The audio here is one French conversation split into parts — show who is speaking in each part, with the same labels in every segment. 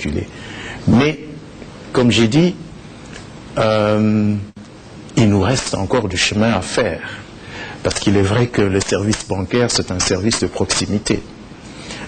Speaker 1: calculer. Mais, comme j'ai dit, il nous reste encore du chemin à faire. Parce qu'il est vrai que le service bancaire, c'est un service de proximité.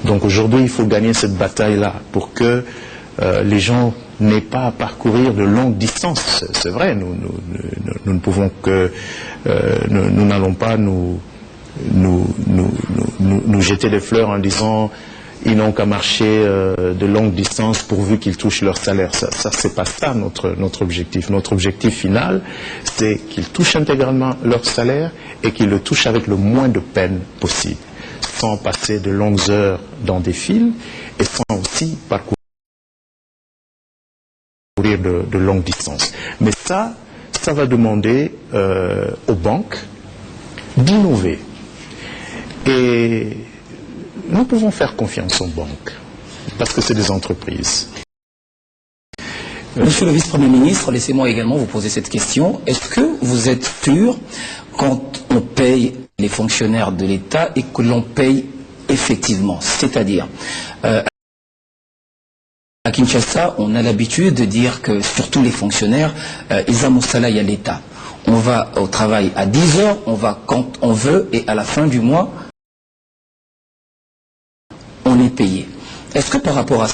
Speaker 1: Donc aujourd'hui, il faut gagner cette bataille-là pour que les gens n'aient pas à parcourir de longues distances. C'est vrai, nous ne pouvons que... nous n'allons pas nous jeter des fleurs en disant ils n'ont qu'à marcher de longues distances pourvu qu'ils touchent leur salaire. Ça c'est pas ça notre objectif. Notre objectif final, c'est qu'ils touchent intégralement leur salaire et qu'ils le touchent avec le moins de peine possible, sans passer de longues heures dans des files et sans aussi parcourir de longues distances. Mais ça va demander aux banques d'innover. Et nous pouvons faire confiance aux banques, parce que c'est des entreprises.
Speaker 2: Monsieur le vice-premier ministre, laissez-moi également vous poser cette question. Est-ce que vous êtes sûr, quand on paye les fonctionnaires de l'État et que l'on paye effectivement, c'est-à-dire à Kinshasa, on a l'habitude de dire que, surtout les fonctionnaires, ils ont au salaire à l'État. On va au travail à 10 heures, on va quand on veut, et à la fin du mois, on est payé. Est-ce que par rapport à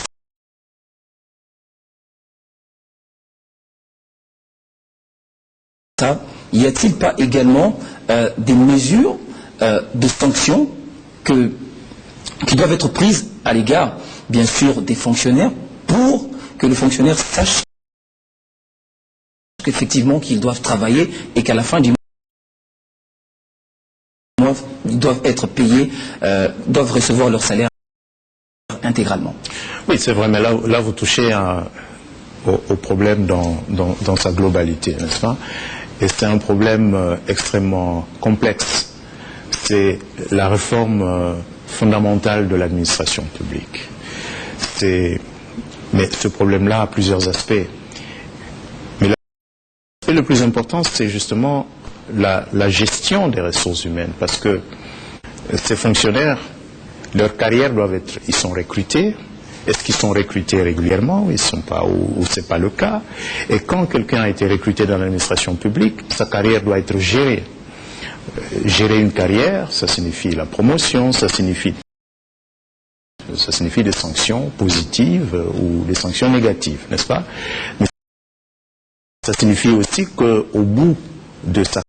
Speaker 2: ça, y a-t-il pas également des mesures de sanctions qui doivent être prises à l'égard, bien sûr, des fonctionnaires, pour que les fonctionnaires sachent qu'effectivement qu'ils doivent travailler et qu'à la fin du mois, ils doivent être payés, doivent recevoir leur salaire intégralement.
Speaker 1: Oui, c'est vrai, mais là vous touchez au problème dans sa globalité, n'est-ce pas? Et c'est un problème extrêmement complexe. C'est la réforme fondamentale de l'administration publique. Mais ce problème-là a plusieurs aspects. Mais l'aspect le plus important, c'est justement la gestion des ressources humaines, parce que ces fonctionnaires, leur carrière doivent être, ils sont recrutés. Est-ce qu'ils sont recrutés régulièrement? Ils sont pas, ou c'est pas le cas. Et quand quelqu'un a été recruté dans l'administration publique, sa carrière doit être gérée. Gérer une carrière, ça signifie la promotion, ça signifie des sanctions positives ou des sanctions négatives, n'est-ce pas? Mais ça signifie aussi qu'au bout de sa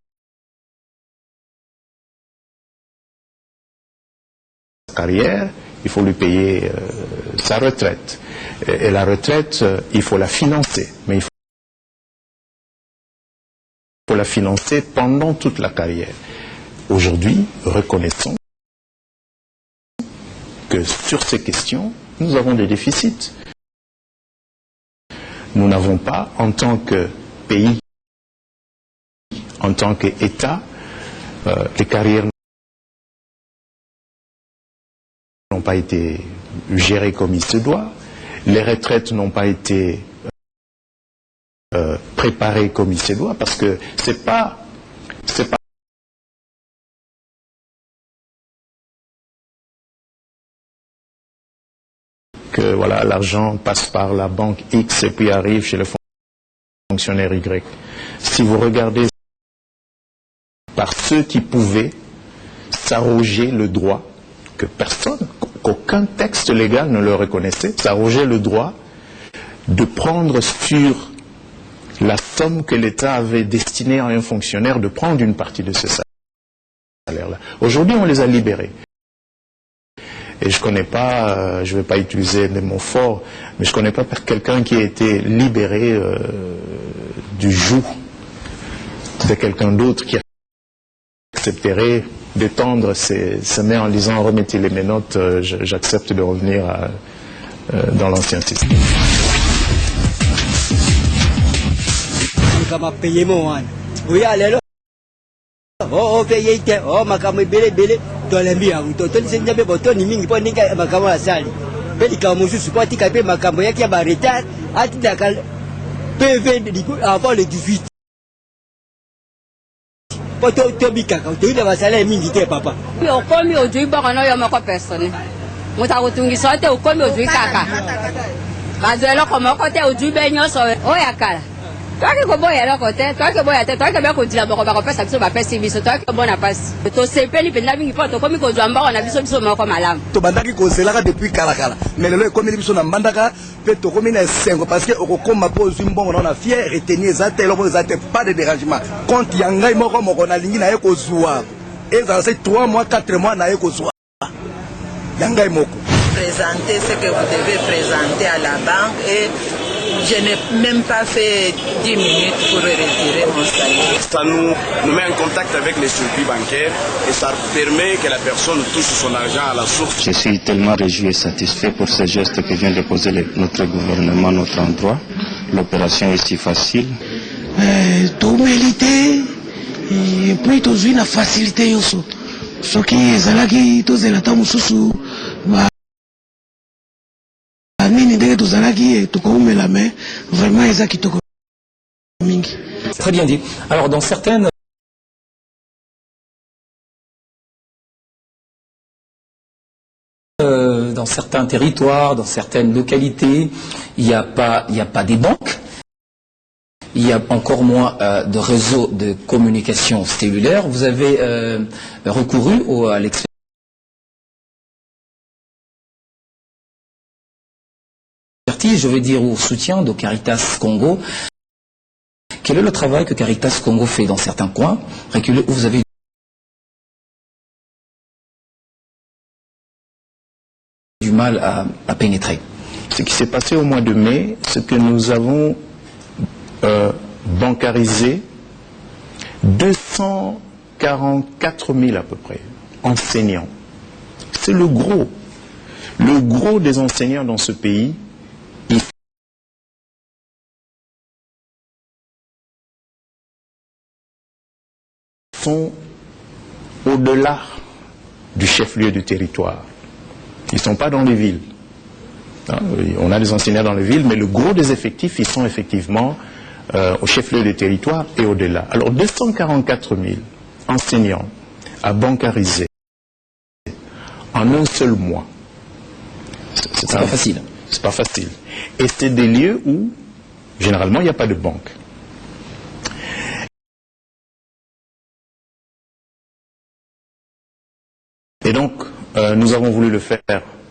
Speaker 1: carrière, il faut lui payer sa retraite. Et la retraite, il faut la financer. Mais il faut la financer pendant toute la carrière. Aujourd'hui, reconnaissons que sur ces questions, nous avons des déficits. Nous n'avons pas, en tant que pays, en tant qu'État, les carrières n'ont pas été gérées comme il se doit, les retraites n'ont pas été préparées comme il se doit, parce que c'est pas que voilà, l'argent passe par la banque X et puis arrive chez le fonctionnaire Y. Si vous regardez par ceux qui pouvaient s'arroger le droit que personne, qu'aucun texte légal ne leur reconnaissait, s'arroger le droit de prendre sur la somme que l'État avait destinée à un fonctionnaire, de prendre une partie de ce salaire-là. Aujourd'hui, on les a libérés. Et je ne connais pas, je ne vais pas utiliser des mots forts, mais je ne connais pas quelqu'un qui a été libéré du joug de quelqu'un d'autre qui accepterait d'étendre ses mains en disant « remettez les menottes, j'accepte de revenir dans l'ancien système ».
Speaker 3: Oh, paye, oh, makamwe bele bele, tolembi yangu, totoli njabe botoni mingi po ninga makamwa asali. Beli kama mususu po tika pe makambo yake ya ba retard, ati dakal PV avant le 18. Po to bikaka, to ida basala mingi te papa.
Speaker 4: Okomi ojui baka na yo mako personne. Mutagutungisa te okomi ojui kaka. bazwela koma kote ujube nyoso oya kala toke ko boya la kote toke boya te toke be ko dila boko ba ko pesa biso ba pesa biso toke bona passe to sepeli pe ndabingi poto komi ko jwamba ona biso biso moko malamu
Speaker 5: to bandaki ko zelaka depuis kala kala mais lelo ekomi biso na mbandaka pe to komi na sengo parce que okokoma po zimbongo na fier retenir za te lobo za te pas de dérangement compte yangai moko na lingi na eko zuwa et ça c'est 3 mois 4 mois na eko zuwa yangai moko
Speaker 6: présenter ce que vous devez présenter à la banque et je n'ai même pas fait 10 minutes pour retirer mon salaire.
Speaker 7: Ça nous met en contact avec les circuits bancaires et ça permet que la personne touche son argent à la source.
Speaker 8: Je suis tellement réjoui et satisfait pour ce geste que vient de poser notre gouvernement à notre endroit. L'opération est si facile.
Speaker 9: Tout mérité et puis tout une facilité aussi. Ce qui est zalaki tout zelata mususu vraiment
Speaker 2: Très bien dit. Alors dans certains territoires, dans certaines localités, il n'y a pas des banques, il y a encore moins de réseaux de communication cellulaire. Vous avez recouru à l'expertise. Je veux dire au soutien de Caritas Congo. Quel est le travail que Caritas Congo fait dans certains coins reculés où vous avez du mal à pénétrer?
Speaker 1: Ce qui s'est passé au mois de mai, c'est que nous avons bancarisé 244 000 à peu près enseignants. C'est le gros des enseignants dans ce pays. Sont au-delà du chef-lieu du territoire. Ils ne sont pas dans les villes. On a des enseignants dans les villes, mais le gros des effectifs, ils sont effectivement au chef-lieu du territoire et au-delà. Alors 244 000 enseignants à bancariser en un seul mois.
Speaker 2: C'est pas facile.
Speaker 1: C'est pas facile. Et c'est des lieux où, généralement, il n'y a pas de banque. Et donc, nous avons voulu le faire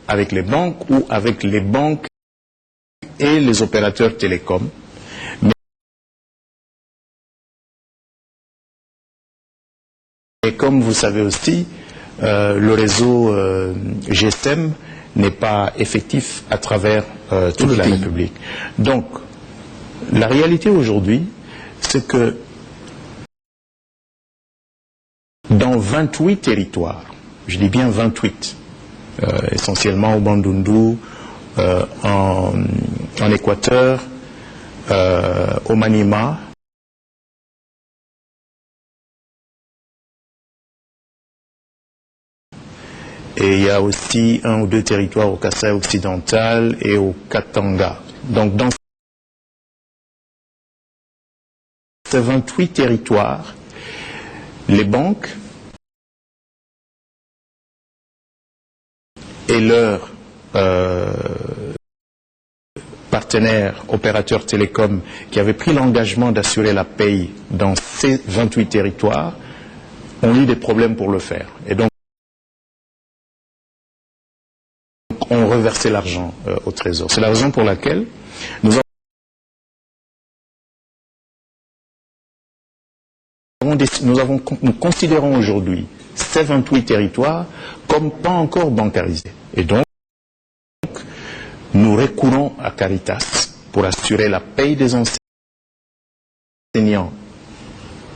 Speaker 1: avec les banques ou avec les banques et les opérateurs télécoms. Mais comme vous savez aussi, le réseau GSM n'est pas effectif à travers toute la République. Donc, la réalité aujourd'hui, c'est que dans 28 territoires, je dis bien 28, essentiellement au Bandundu, en Équateur, au Maniema, et il y a aussi 1 ou 2 territoires au Kasaï occidental et au Katanga. Donc dans ces 28 territoires, les banques et leurs partenaires opérateurs télécoms qui avaient pris l'engagement d'assurer la paye dans ces 28 territoires ont eu des problèmes pour le faire. Et donc, ont reversé l'argent au Trésor. C'est la raison pour laquelle nous considérons aujourd'hui ces 28 territoires comme pas encore bancarisés. Et donc, nous recourons à Caritas pour assurer la paye des enseignants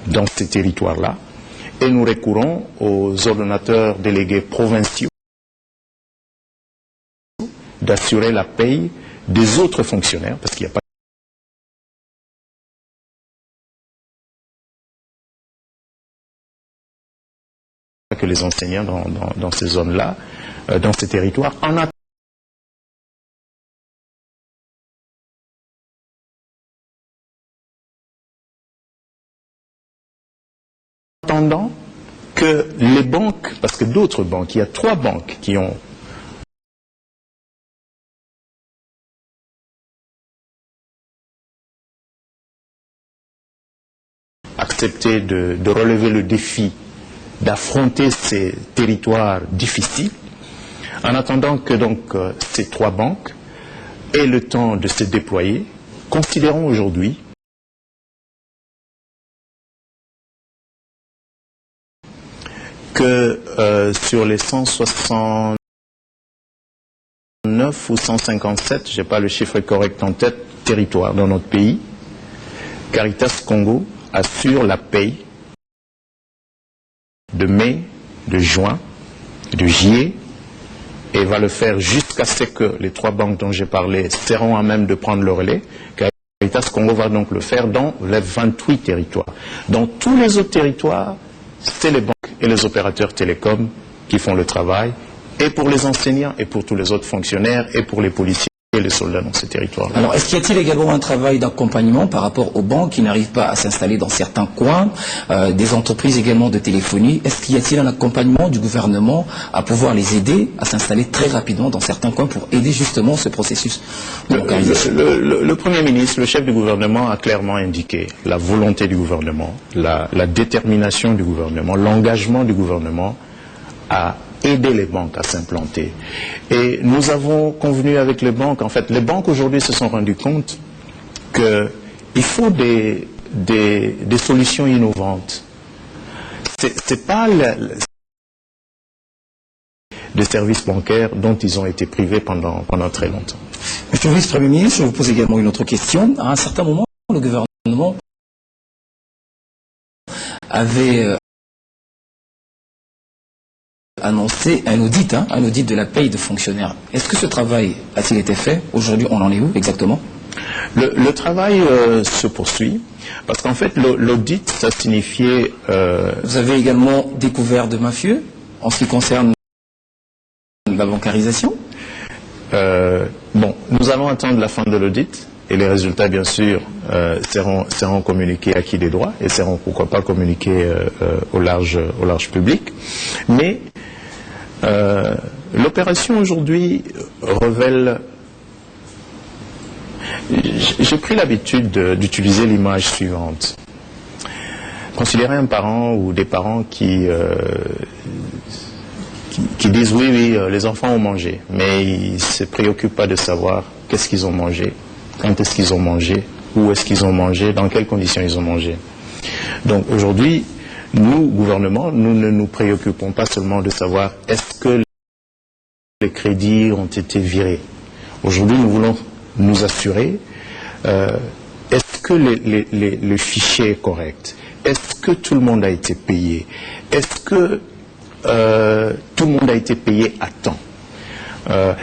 Speaker 1: dans ces territoires-là. Et nous recourons aux ordonnateurs délégués provinciaux d'assurer la paye des autres fonctionnaires, parce qu'il n'y a pas que les enseignants dans ces zones-là, dans ces territoires, en attendant que les banques, parce que d'autres banques, il y a 3 banques qui ont accepté de relever le défi, d'affronter ces territoires difficiles, en attendant que donc ces 3 banques aient le temps de se déployer. Considérons aujourd'hui que sur les 169 ou 157, je n'ai pas le chiffre correct en tête, territoires dans notre pays, Caritas Congo assure la paye de mai, de juin, de juillet, et va le faire jusqu'à ce que les 3 banques dont j'ai parlé seront à même de prendre le relais. Caritas Congo va donc le faire dans les 28 territoires. Dans tous les autres territoires, c'est les banques et les opérateurs télécoms qui font le travail, et pour les enseignants, et pour tous les autres fonctionnaires, et pour les policiers et les soldats dans ces territoires.
Speaker 2: Alors, est-ce qu'il y a-t-il également un travail d'accompagnement par rapport aux banques qui n'arrivent pas à s'installer dans certains coins, des entreprises également de téléphonie? Est-ce qu'il y a-t-il un accompagnement du gouvernement à pouvoir les aider à s'installer très rapidement dans certains coins pour aider justement ce processus de localisation?
Speaker 1: Le Premier ministre, le chef du gouvernement a clairement indiqué la volonté du gouvernement, la détermination du gouvernement, l'engagement du gouvernement à aider les banques à s'implanter. Et nous avons convenu avec les banques, en fait, les banques aujourd'hui se sont rendues compte qu'il faut des solutions innovantes. C'est pas des services bancaires dont ils ont été privés pendant très longtemps.
Speaker 2: Monsieur le vice-premier ministre, je vous pose également une autre question. À un certain moment, le gouvernement avait annoncé un audit de la paye de fonctionnaires. Est-ce que ce travail a-t-il été fait? Aujourd'hui, on en est où exactement?
Speaker 1: Le travail se poursuit, parce qu'en fait, l'audit, ça signifiait...
Speaker 2: Vous avez également découvert de mafieux en ce qui concerne la bancarisation?
Speaker 1: Bon, nous allons attendre la fin de l'audit, et les résultats, bien sûr, seront communiqués à qui des droits, et seront, pourquoi pas, communiqués au large public. Mais l'opération aujourd'hui révèle... J'ai pris l'habitude d'utiliser l'image suivante. Considérez un parent ou des parents qui disent oui, les enfants ont mangé, mais ils ne se préoccupent pas de savoir qu'est-ce qu'ils ont mangé, quand est-ce qu'ils ont mangé, où est-ce qu'ils ont mangé, dans quelles conditions ils ont mangé. Donc aujourd'hui, nous, gouvernement, nous ne nous préoccupons pas seulement de savoir est-ce que les crédits ont été virés. Aujourd'hui, nous voulons nous assurer est-ce que le fichier est correct, est-ce que tout le monde a été payé, est-ce que tout le monde a été payé à temps,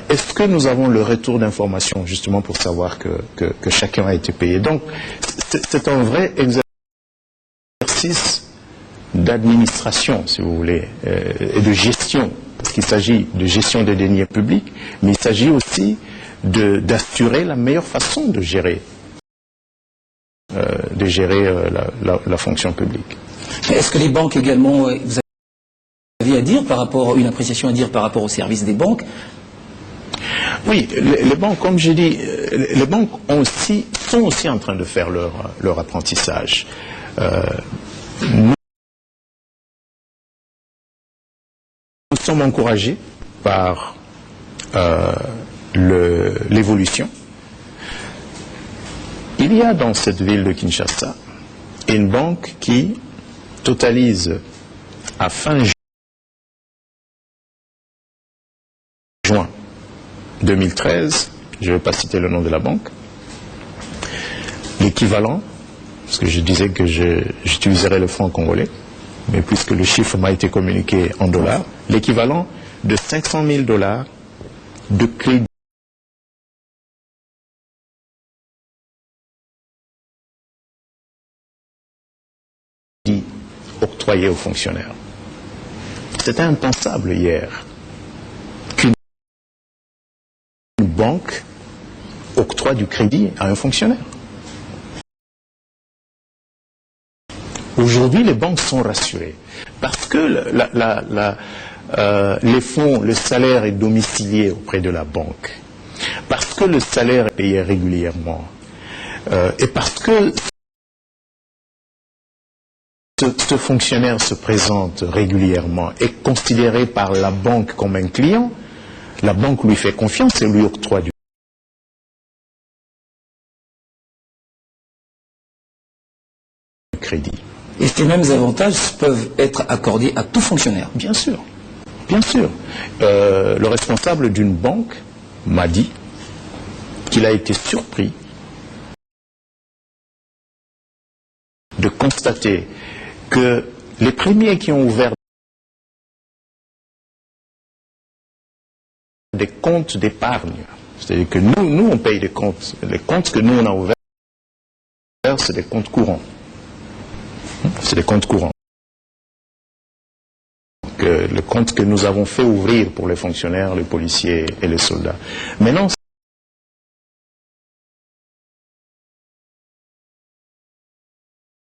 Speaker 1: est-ce que nous avons le retour d'information justement pour savoir que chacun a été payé. Donc c'est un vrai exercice d'administration, si vous voulez, et de gestion, parce qu'il s'agit de gestion des deniers publics, mais il s'agit aussi d'assurer la meilleure façon de gérer la fonction publique.
Speaker 2: Est-ce que les banques également, vous avez à dire par rapport, une appréciation à dire par rapport au service des banques?
Speaker 1: Oui, les banques, comme j'ai dit, les banques sont aussi en train de faire leur apprentissage. Nous sommes encouragés par l'évolution. Il y a dans cette ville de Kinshasa une banque qui totalise à fin juin 2013, je ne vais pas citer le nom de la banque, l'équivalent, parce que je disais que j'utiliserais le franc congolais, mais puisque le chiffre m'a été communiqué en dollars, l'équivalent de 500 000 $ de crédit octroyé aux fonctionnaires. C'était impensable hier qu'une banque octroie du crédit à un fonctionnaire. Aujourd'hui, les banques sont rassurées parce que les fonds, le salaire est domicilié auprès de la banque, parce que le salaire est payé régulièrement, et parce que ce fonctionnaire se présente régulièrement, est considéré par la banque comme un client, la banque lui fait confiance et lui octroie du crédit.
Speaker 2: Et ces mêmes avantages peuvent être accordés à tout fonctionnaire.
Speaker 1: Bien sûr, bien sûr. Le responsable d'une banque m'a dit qu'il a été surpris de constater que les premiers qui ont ouvert des comptes d'épargne, c'est-à-dire que nous on paye des comptes, les comptes que nous on a ouverts, c'est des comptes courants. C'est des comptes courants. Le compte que nous avons fait ouvrir pour les fonctionnaires, les policiers et les soldats. Maintenant,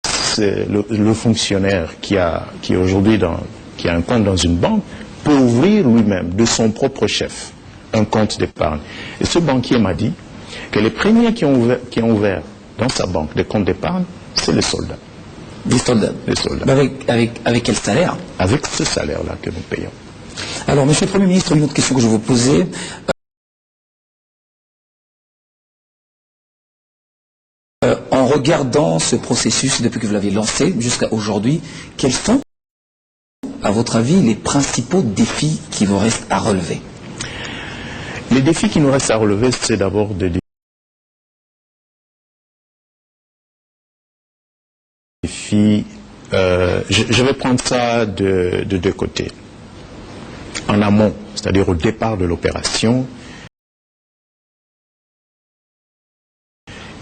Speaker 1: c'est le fonctionnaire qui aujourd'hui qui a un compte dans une banque peut ouvrir lui-même de son propre chef un compte d'épargne. Et ce banquier m'a dit que les premiers qui ont ouvert dans sa banque des comptes d'épargne, c'est les soldats.
Speaker 2: Des soldats.
Speaker 1: Les soldats.
Speaker 2: Avec quel salaire?
Speaker 1: Avec ce salaire-là que nous payons.
Speaker 2: Alors, Monsieur le Premier ministre, une autre question que je vais vous poser. En regardant ce processus depuis que vous l'avez lancé jusqu'à aujourd'hui, quels sont, à votre avis, les principaux défis qui vous restent à relever?
Speaker 1: Les défis qui nous restent à relever, c'est d'abord des défis. Je vais prendre ça de deux côtés. En amont, c'est-à-dire au départ de l'opération,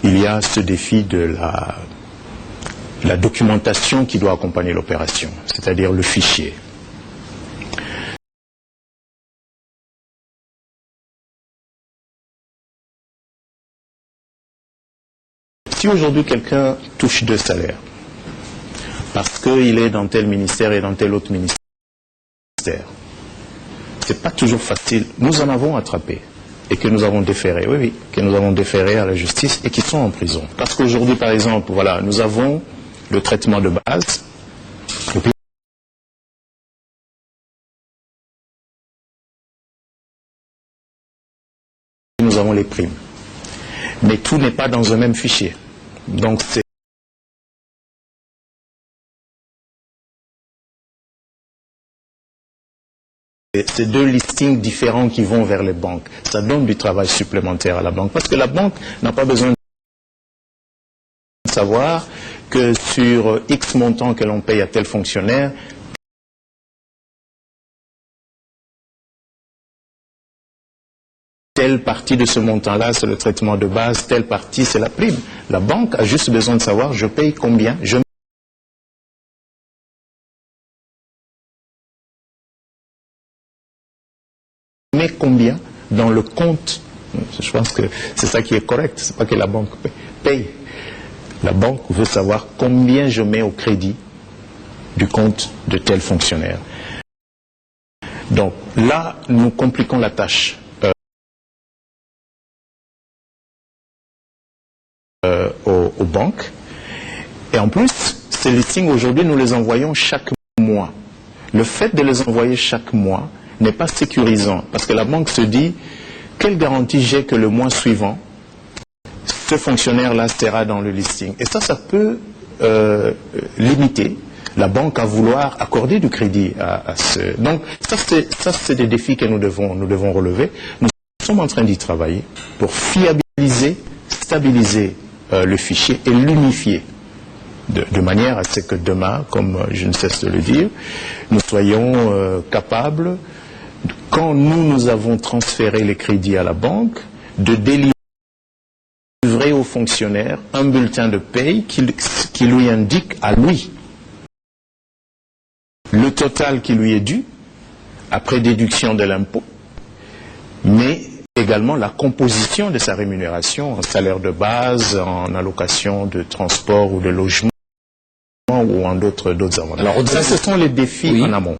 Speaker 1: il y a ce défi de la documentation qui doit accompagner l'opération, c'est-à-dire le fichier. Si aujourd'hui quelqu'un touche 2 salaires, parce qu'il est dans tel ministère et dans tel autre ministère, c'est pas toujours facile. Nous en avons attrapé et que nous avons déféré, oui, que nous avons déféré à la justice et qui sont en prison. Parce qu'aujourd'hui, par exemple, voilà, nous avons le traitement de base. Nous avons les primes. Mais tout n'est pas dans un même fichier. Donc c'est 2 listings différents qui vont vers les banques. Ça donne du travail supplémentaire à la banque. Parce que la banque n'a pas besoin de savoir que sur X montant que l'on paye à tel fonctionnaire, telle partie de ce montant-là, c'est le traitement de base, telle partie, c'est la prime. La banque a juste besoin de savoir, je paye combien, je mets combien dans le compte. Je pense que c'est ça qui est correct, c'est pas que la banque paye. La banque veut savoir combien je mets au crédit du compte de tel fonctionnaire. Donc là, nous compliquons la tâche aux banques. Et en plus, ces listings aujourd'hui, nous les envoyons chaque mois. Le fait de les envoyer chaque mois n'est pas sécurisant, parce que la banque se dit, quelle garantie j'ai que le mois suivant, ce fonctionnaire-là sera dans le listing. Et ça peut limiter la banque à vouloir accorder du crédit à ce... Donc ça, c'est des défis que nous devons relever. Nous sommes en train d'y travailler pour fiabiliser, stabiliser le fichier et l'unifier. De manière à ce que demain, comme je ne cesse de le dire, nous soyons capables, quand nous avons transféré les crédits à la banque, de délivrer aux fonctionnaires un bulletin de paye qui lui indique à lui le total qui lui est dû, après déduction de l'impôt, mais également la composition de sa rémunération en salaire de base, en allocation de transport ou de logement, ou en d'autres avantages. Alors, ça, ce sont les défis en amont.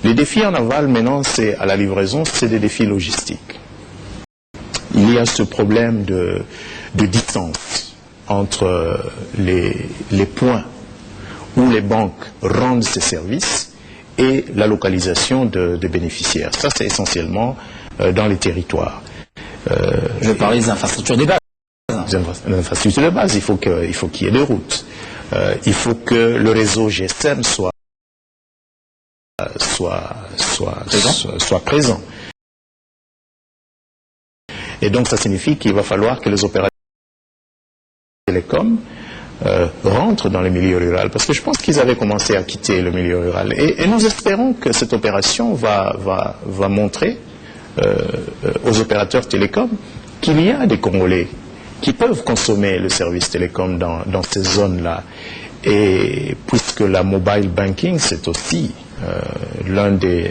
Speaker 1: Les défis en aval, maintenant, c'est à la livraison, c'est des défis logistiques. Il y a ce problème de distance entre les points où les banques rendent ces services et la localisation de bénéficiaires. Ça, c'est essentiellement dans les territoires.
Speaker 2: Je parlais des infrastructures de base.
Speaker 1: Les infrastructures de base, il faut qu'il y ait des routes. Il faut que le réseau GSM soit présent. Et donc, ça signifie qu'il va falloir que les opérateurs télécoms rentrent dans le milieu rural, parce que je pense qu'ils avaient commencé à quitter le milieu rural. Et nous espérons que cette opération va montrer aux opérateurs télécoms qu'il y a des Congolais qui peuvent consommer le service télécom dans ces zones-là. Et puisque la mobile banking, c'est aussi l'un des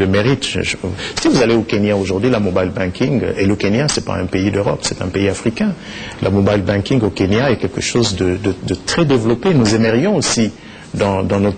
Speaker 1: mérites. Si vous allez au Kenya aujourd'hui, la mobile banking, et le Kenya, ce n'est pas un pays d'Europe, c'est un pays africain. La mobile banking au Kenya est quelque chose de très développé. Nous aimerions aussi, dans notre